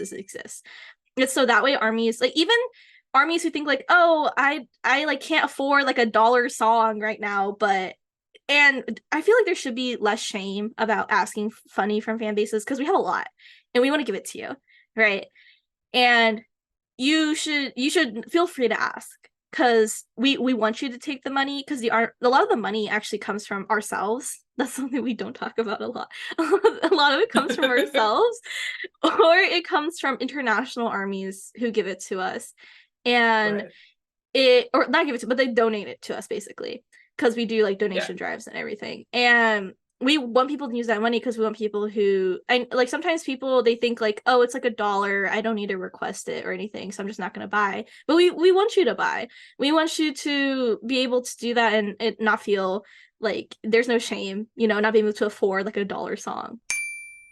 bases exists. It's so that way armies, like even armies who think like, oh, I like can't afford like $1 song right now, but and I feel like there should be less shame about asking funny from fan bases because we have a lot and we want to give it to you, right? And you should feel free to ask because we want you to take the money because a lot of the money actually comes from ourselves. That's something we don't talk about a lot. A lot of it comes from ourselves, or it comes from international armies who give it to us, and Right. it or not give it to, but they donate it to us basically because we do like donation drives and everything, and we want people to use that money because we want people who and like sometimes people they think like, oh, it's like $1, I don't need to request it or anything, so I'm just not going to buy. But we want you to buy. We want you to be able to do that and it not feel like there's no shame, not being able to afford like $1 song.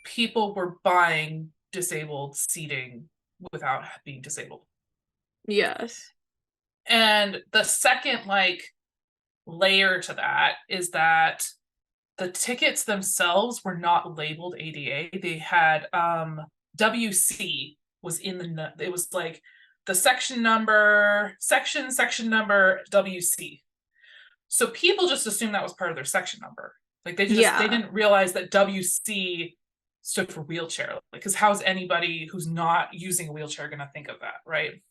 People were buying disabled seating without being disabled. Yes. And the second like layer to that is that the tickets themselves were not labeled ADA. They had WC was in it was like the section number WC. So people just assumed that was part of their section number. Like they Yeah. didn't realize that WC stood for wheelchair. Because how's anybody who's not using a wheelchair going to think of that, right?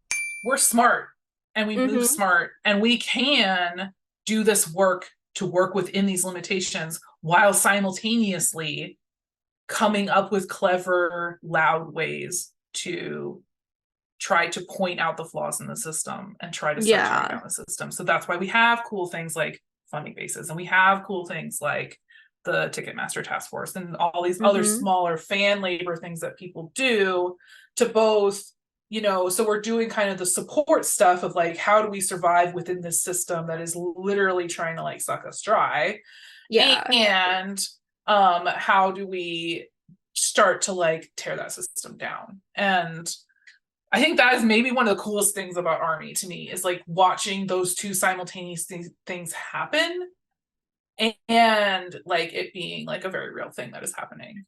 We're smart and we move Mm-hmm. smart and we can do this work to work within these limitations while simultaneously coming up with clever, loud ways to try to point out the flaws in the system and try to start tearing Yeah. down the system. So that's why we have cool things like funding bases and we have cool things like the Ticketmaster task force and all these other Mm-hmm. smaller fan labor things that people do to both, so we're doing kind of the support stuff of like, how do we survive within this system that is literally trying to like suck us dry? Yeah. And how do we start to like tear that system down? And I think that is maybe one of the coolest things about Army to me is like watching those two simultaneous things happen and like it being like a very real thing that is happening.